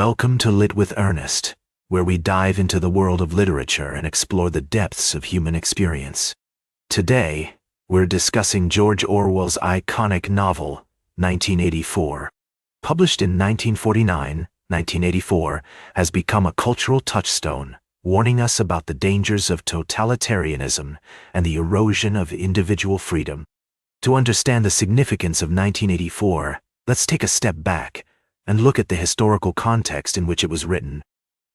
Welcome to Lit with Ernest, where we dive into the world of literature and explore the depths of human experience. Today, we're discussing George Orwell's iconic novel, 1984. Published in 1949, 1984 has become a cultural touchstone, warning us about the dangers of totalitarianism and the erosion of individual freedom. To understand the significance of 1984, let's take a step back and look at the historical context in which it was written.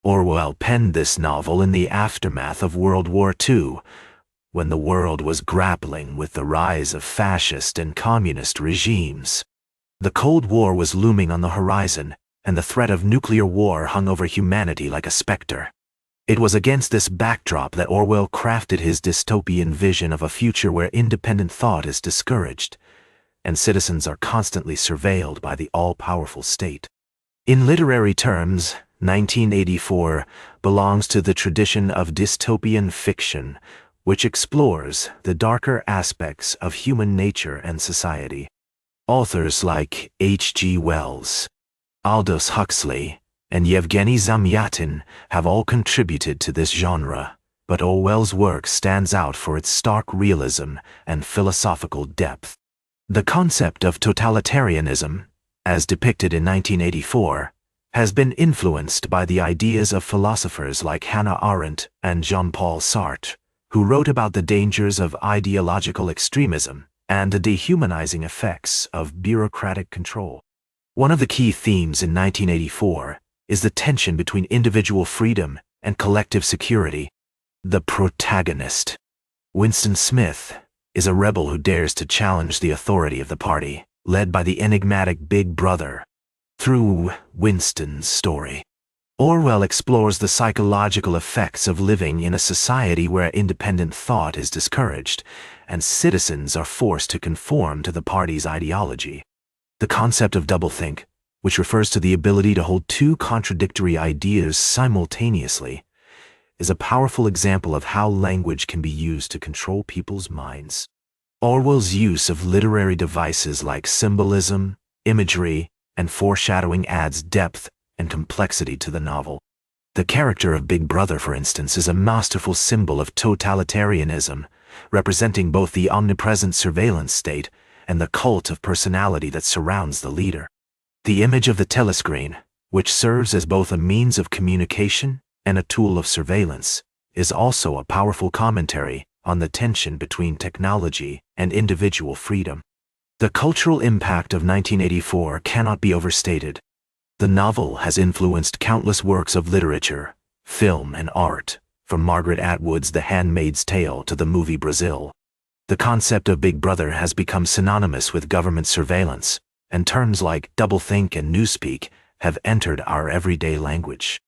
Orwell penned this novel in the aftermath of World War II, when the world was grappling with the rise of fascist and communist regimes. The Cold War was looming on the horizon, and the threat of nuclear war hung over humanity like a specter. It was against this backdrop that Orwell crafted his dystopian vision of a future where independent thought is discouraged, and citizens are constantly surveilled by the all-powerful state. In literary terms, 1984 belongs to the tradition of dystopian fiction, which explores the darker aspects of human nature and society. Authors like H.G. Wells, Aldous Huxley, and Yevgeny Zamyatin have all contributed to this genre, but Orwell's work stands out for its stark realism and philosophical depth. The concept of totalitarianism, as depicted in 1984, has been influenced by the ideas of philosophers like Hannah Arendt and Jean-Paul Sartre, who wrote about the dangers of ideological extremism and the dehumanizing effects of bureaucratic control. One of the key themes in 1984 is the tension between individual freedom and collective security. The protagonist, Winston Smith, is a rebel who dares to challenge the authority of the party, led by the enigmatic Big Brother. Through Winston's story, Orwell explores the psychological effects of living in a society where independent thought is discouraged, and citizens are forced to conform to the party's ideology. The concept of doublethink, which refers to the ability to hold two contradictory ideas simultaneously, is a powerful example of how language can be used to control people's minds. Orwell's use of literary devices like symbolism, imagery, and foreshadowing adds depth and complexity to the novel. The character of Big Brother, for instance, is a masterful symbol of totalitarianism, representing both the omnipresent surveillance state and the cult of personality that surrounds the leader. The image of the telescreen, which serves as both a means of communication and a tool of surveillance, is also a powerful commentary on the tension between technology and individual freedom. The cultural impact of 1984 cannot be overstated. The novel has influenced countless works of literature, film, and art, from Margaret Atwood's The Handmaid's Tale to the movie Brazil. The concept of Big Brother has become synonymous with government surveillance, and terms like doublethink and newspeak have entered our everyday language.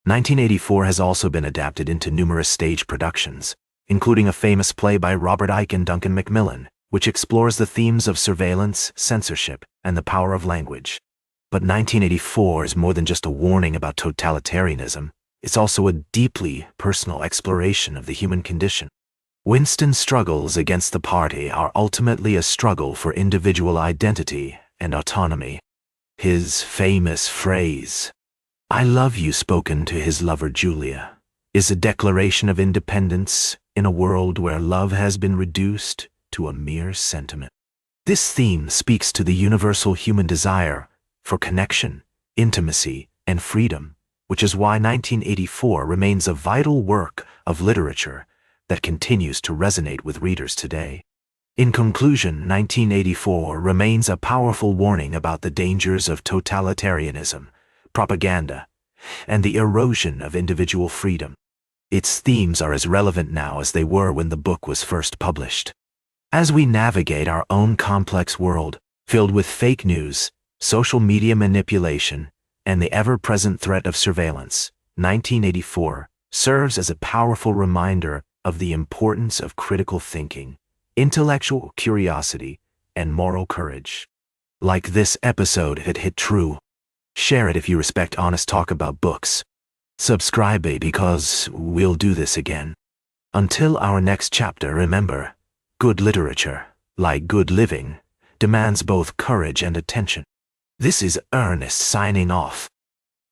1984 has also been adapted into numerous stage productions, including a famous play by Robert Icke and Duncan Macmillan, which explores the themes of surveillance, censorship, and the power of language. But 1984 is more than just a warning about totalitarianism. It's also a deeply personal exploration of the human condition. Winston's struggles against the party are ultimately a struggle for individual identity and autonomy. His famous phrase, "I love you," spoken to his lover Julia, is a declaration of independence in a world where love has been reduced to a mere sentiment. This theme speaks to the universal human desire for connection, intimacy, and freedom, which is why 1984 remains a vital work of literature that continues to resonate with readers today. In conclusion, 1984 remains a powerful warning about the dangers of totalitarianism, propaganda, and the erosion of individual freedom. Its themes are as relevant now as they were when the book was first published. As we navigate our own complex world, filled with fake news, social media manipulation, and the ever-present threat of surveillance, 1984 serves as a powerful reminder of the importance of critical thinking, intellectual curiosity, and moral courage. Like this episode, it hit true. Share it if you respect honest talk about books. Subscribe because we'll do this again. Until our next chapter, remember, good literature, like good living, demands both courage and attention. This is Ernest signing off.